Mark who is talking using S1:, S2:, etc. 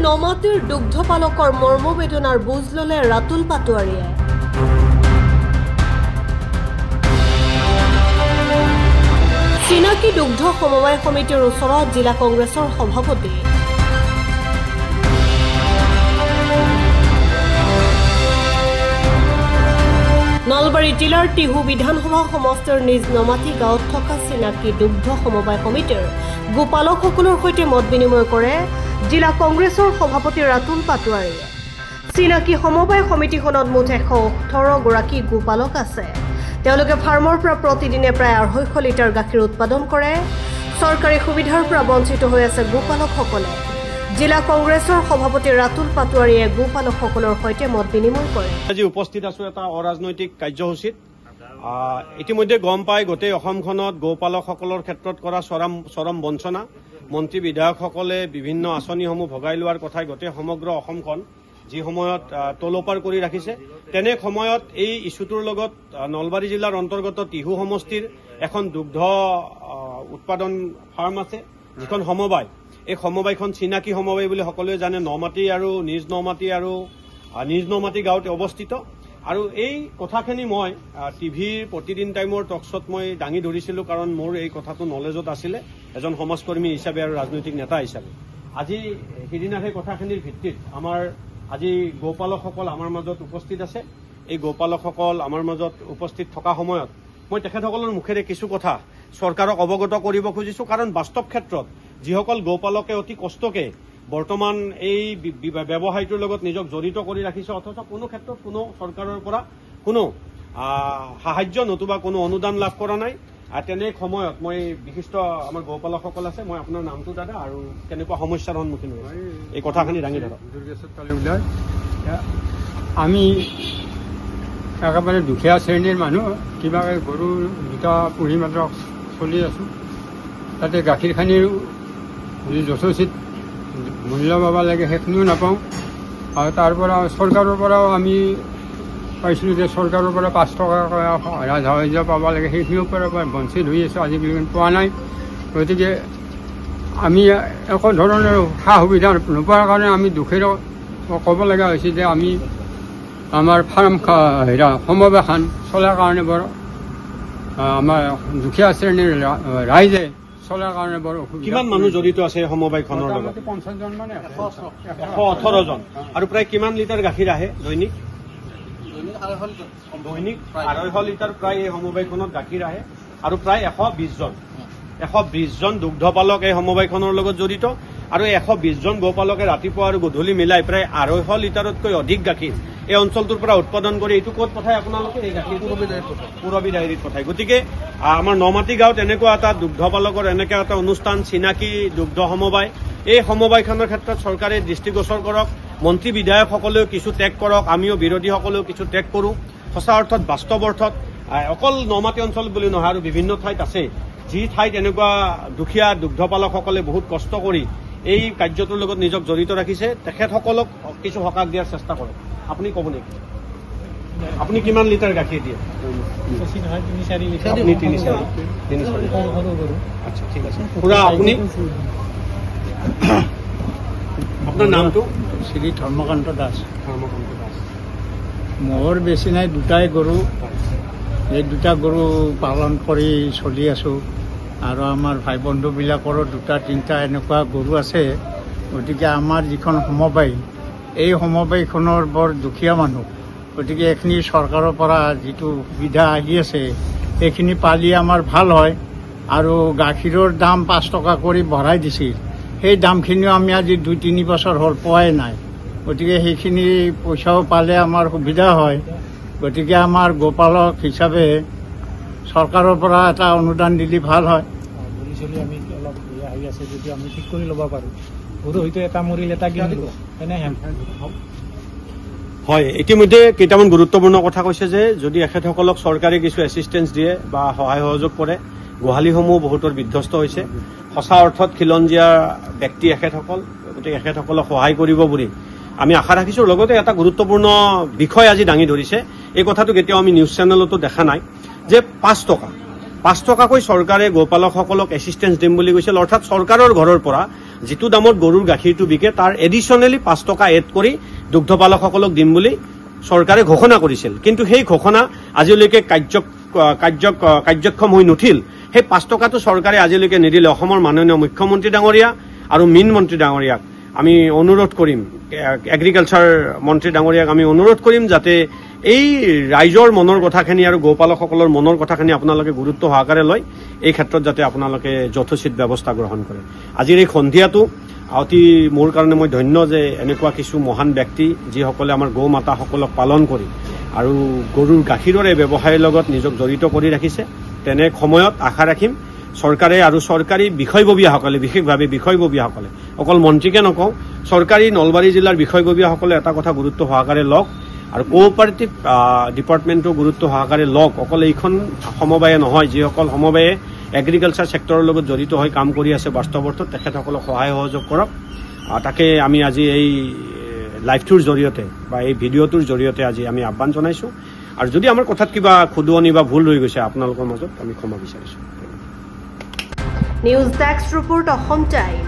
S1: নমাটিৰ দুগ্ধপালকৰ মৰ্মবেদনাৰ বুজ ললে ৰাতুল পাটোৱাৰীয়ে। চিনাকি দুগ্ধ সমবায় সমিতিৰ ওচৰত জিলা কংগ্ৰেছৰ সভাপতি নলবাৰী জিলাৰ টিহু বিধানসভা সমষ্টিৰ নিজ নমাটি গাঁৱত থকা চিনাকি দুগ্ধ সমবায় সমিতিৰ গোপালকসকলৰ সৈতে মত বিনিময় কৰে জিলা কংগ্ৰেছৰ সভাপতি ৰাতুল পাটোৱাৰীয়ে। চিনাকি সমবায় সমিতিখনত মুঠ 118 গৰাকী গোপালক আছে। তেওঁলোকে ফাৰ্মৰ পৰা প্ৰতিদিনে প্ৰায় 250 লিটাৰ গাখীৰ উৎপাদন কৰে। চৰকাৰী সুবিধাৰ পৰা বঞ্চিত হৈ আছে গোপালকসকলে। জিলা কংগ্ৰেছৰ সভাপতি ৰাতুল পাটোৱাৰীয়ে গোপালকসকলৰ সৈতে মত বিনিময় কৰে।
S2: আজি উপস্থিত আছো এটা অৰাজনৈতিক কাৰ্যসূচীত। ইতিমধ্যে গম পাই গোটেই অসমখনত গোপালকসকলৰ ক্ষেত্ৰত কৰা চৰম বঞ্চনা, মন্ত্ৰী বিধায়কসকলে বিভিন্ন আঁচনিসমূহ ভগাই লোৱাৰ কথাই গোটেই সমগ্ৰ অসমখন যি সময়ত তলপাৰ কৰি ৰাখিছে, তেনে সময়ত এই ইছ্যুটোৰ লগত নলবাৰী জিলাৰ অন্তৰ্গত টিহু সমষ্টিৰ এখন দুগ্ধ উৎপাদন ফাৰ্ম আছে, যিখন সমবায়। এই সমবায়খন চিনাকি সমবায় বুলি সকলোৱে জানে। নমাটি আৰু নিজ নমাটি গাঁৱত অৱস্থিত। আৰু এই কথাখিনি মই টিভিৰ প্ৰতিদিন টাইমৰ টকশ্বত মই দাঙি ধৰিছিলোঁ, কাৰণ মোৰ এই কথাটো নলেজত আছিলে এজন সমাজকৰ্মী হিচাপে আৰু ৰাজনৈতিক নেতা হিচাপে। আজি সিদিনা সেই কথাখিনিৰ ভিত্তিত আমাৰ আজি গোপালকসকল আমাৰ মাজত উপস্থিত আছে। এই গোপালকসকল আমাৰ মাজত উপস্থিত থকা সময়ত মই তেখেতসকলৰ মুখেৰে কিছু কথা চৰকাৰক অৱগত কৰিব খুজিছোঁ, কাৰণ বাস্তৱ ক্ষেত্ৰত যিসকল গোপালকে অতি কষ্টকে বৰ্তমান এই ব্যৱসায়টোৰ লগত নিজক জড়িত কৰি ৰাখিছে, অথচ কোনো ক্ষেত্ৰত কোনো চৰকাৰৰ পৰা কোনো সাহায্য নতুবা কোনো অনুদান লাভ কৰা নাই। তেনে সময়ত মই বিশিষ্ট আমাৰ গোপালকসকল আছে, মই আপোনাৰ নামটো দাদা আৰু কেনেকুৱা সমস্যাৰ সন্মুখীন হৈছে এই কথাখিনি দাঙি ধৰক।
S3: আমি একেবাৰে দুখীয়া শ্ৰেণীৰ মানুহ, কিবা গৰু দুটা পুহি মাত্ৰ চলি আছোঁ। তাতে গাখীৰখিনিৰ যি যথোচিত মূল্য পাব লাগে সেইখিনিও নাপাওঁ। আৰু তাৰ পৰা চৰকাৰৰ পৰাও আমি পাইছিলোঁ যে চৰকাৰৰ পৰা 5 টকা সাহায্য পাব লাগে, সেইখিনিৰ পৰা বঞ্চিত হৈ আছোঁ, আজিলৈকে পোৱা নাই। গতিকে আমি একো ধৰণৰ সা সুবিধা নোপোৱাৰ কাৰণে আমি দুখেৰে ক'ব লগা হৈছে যে আমি আমাৰ ফাৰ্ম সমবায়খন চলাৰ কাৰণে বৰ আমাৰ দুখীয়া শ্ৰেণীৰ ৰাইজে চলাৰ কাৰণে বৰ অসুবিধা।
S2: কিমান মানুহ জড়িত আছে সমবায়খনৰ লগত?
S3: 50 জন মানে
S2: 118 জন। আৰু প্ৰায় কিমান লিটাৰ গাখীৰ আহে দৈনিক? দৈনিক 250 লিটাৰ প্ৰায় এই সমবায়খনত গাখীৰ আহে। আৰু প্ৰায় 120 জন দুগ্ধপালক এই সমবায়খনৰ লগত জড়িত। আৰু 120 জন গোপালকে ৰাতিপুৱা আৰু গধূলি মিলাই প্ৰায় 250 লিটাৰতকৈ অধিক গাখীৰ এই অঞ্চলটোৰ পৰা উৎপাদন কৰি এইটো ক'ত পঠায় আপোনালোকে? এই গাখীৰ পুৰবী ডায়েৰীত পঠায়। গতিকে আমাৰ নমাটি গাঁৱত এনেকুৱা এটা দুগ্ধপালকৰ এনেকুৱা এটা অনুষ্ঠান চিনাকি দুগ্ধ সমবায়, এই সমবায়খনৰ ক্ষেত্ৰত চৰকাৰে দৃষ্টিগোচৰ কৰক। মন্ত্ৰী বিধায়কসকলেও কিছু ত্যাগ কৰক, আমিও বিৰোধীসকলেও কিছু ত্যাগ কৰোঁ। সঁচা অৰ্থত বাস্তৱ অৰ্থত অকল নমাটি অঞ্চল বুলি নহয়, আৰু বিভিন্ন ঠাইত আছে, যি ঠাইত এনেকুৱা দুখীয়া দুগ্ধপালকসকলে বহুত কষ্ট কৰি এই কাৰ্যটোৰ লগত নিজক জড়িত ৰাখিছে, তেখেতসকলক কিছু সকাহ দিয়াৰ চেষ্টা কৰক। আপুনি ক'ব নেকি? আপুনি কিমান লিটাৰ গাখীৰ দিয়ে? আপুনি 3-4। আচ্ছা, ঠিক আছে। পুৰা আপুনি আপোনাৰ নামটো?
S3: শ্ৰী ধৰ্মকান্ত দাস। মোৰ বেছি নাই, দুটাই গৰু। এই দুটা গৰু পালন কৰি চলি আছোঁ। আৰু আমাৰ ভাই বন্ধুবিলাকৰো 2-3টা এনেকুৱা গৰু আছে। গতিকে আমাৰ যিখন সমবায়, এই সমবায়খনৰ বৰ দুখীয়া মানুহ। গতিকে এইখিনি চৰকাৰৰ পৰা যিটো সুবিধা আহি আছে সেইখিনি পালি আমাৰ ভাল হয়। আৰু গাখীৰৰ দাম 5 টকা কৰি বঢ়াই দিছিল, সেই দামখিনিও আমি আজি 2-3 বছৰ হ'ল পোৱাই নাই। গতিকে সেইখিনি পইচাও পালে আমাৰ সুবিধা হয়। গতিকে আমাৰ গোপালক হিচাপে চৰকাৰৰ পৰা এটা অনুদান দিলে ভাল হয়।
S4: আমি অলপ আহি আছে যদি আমি ঠিক কৰি ল'ব পাৰোঁ, গৰু হয়তো এটা মৰিল এটা কিনিব, এনেহে
S2: হয়। ইতিমধ্যে কেইটামান গুৰুত্বপূৰ্ণ কথা কৈছে যে যদি এখেতসকলক চৰকাৰে কিছু এছিষ্টেঞ্চ দিয়ে বা সহায় সহযোগ কৰে, গোহালিসমূহ বহুতৰ বিধ্বস্ত হৈছে। সঁচা অৰ্থত খিলঞ্জীয়া ব্যক্তি এখেতসকল, গতিকে এখেতসকলক সহায় কৰিব বুলি আমি আশা ৰাখিছোঁ। লগতে এটা গুৰুত্বপূৰ্ণ বিষয় আজি দাঙি ধৰিছে, এই কথাটো কেতিয়াও আমি নিউজ চেনেলতো দেখা নাই, যে 5 টকাকৈ চৰকাৰে গোপালকসকলক এছিষ্টেঞ্চ দিম বুলি কৈছিল। অৰ্থাৎ চৰকাৰৰ ঘৰৰ পৰা যিটো দামত গৰুৰ গাখীৰটো বিকে তাৰ এডিশ্যনেলি 5 টকা এড কৰি দুগ্ধপালকসকলক দিম বুলি চৰকাৰে ঘোষণা কৰিছিল। কিন্তু সেই ঘোষণা আজিলৈকে কাৰ্যক্ষম হৈ নুঠিল। সেই 5 টকাটো চৰকাৰে আজিলৈকে নিদিলে। অসমৰ মাননীয় মুখ্যমন্ত্ৰী ডাঙৰীয়া আৰু মীন মন্ত্ৰী ডাঙৰীয়াক আমি অনুৰোধ কৰিম, এগ্ৰিকালচাৰ মন্ত্ৰী ডাঙৰীয়াক আমি অনুৰোধ কৰিম যাতে এই ৰাইজৰ মনৰ কথাখিনি আৰু গৌপালকসকলৰ মনৰ কথাখিনি আপোনালোকে গুৰুত্ব সহকাৰে লয়, এই ক্ষেত্ৰত যাতে আপোনালোকে যথোচিত ব্যৱস্থা গ্ৰহণ কৰে। আজিৰ এই সন্ধিয়াটো অতি মোৰ কাৰণে মই ধন্য যে এনেকুৱা কিছু মহান ব্যক্তি যিসকলে আমাৰ গৌ মাতাসকলক পালন কৰি আৰু গৰুৰ গাখীৰৰে ব্যৱসায়ৰ লগত নিজক জড়িত কৰি ৰাখিছে। তেনে সময়ত আশা ৰাখিম চৰকাৰে আৰু চৰকাৰী বিষয়ববীয়াসকলে, বিশেষভাৱে বিষয়ববীয়াসকলে, অকল মন্ত্ৰীকে নকওঁ, চৰকাৰী নলবাৰী জিলাৰ বিষয়ববীয়াসকলে এটা কথা গুৰুত্ব সহকাৰে লওক আৰু কোঅপাৰেটিভ ডিপাৰ্টমেণ্টো গুৰুত্ব সহকাৰে লওক। অকল এইখন সমবায়ে নহয়, যিসকল সমবায়ে এগ্ৰিকালচাৰ ছেক্টৰৰ লগত জড়িত হৈ কাম কৰি আছে বাস্তৱৰ্থত, তেখেতসকলক সহায় সহযোগ কৰক। তাকে আমি আজি এই লাইভটোৰ জৰিয়তে বা এই ভিডিঅ'টোৰ জৰিয়তে আজি আমি আহ্বান জনাইছোঁ। আৰু যদি আমাৰ কথাত কিবা খুদুৱনি বা ভুল ৰৈ গৈছে আপোনালোকৰ মাজত আমি ক্ষমা বিচাৰিছোঁ।
S1: News desk report Assam time.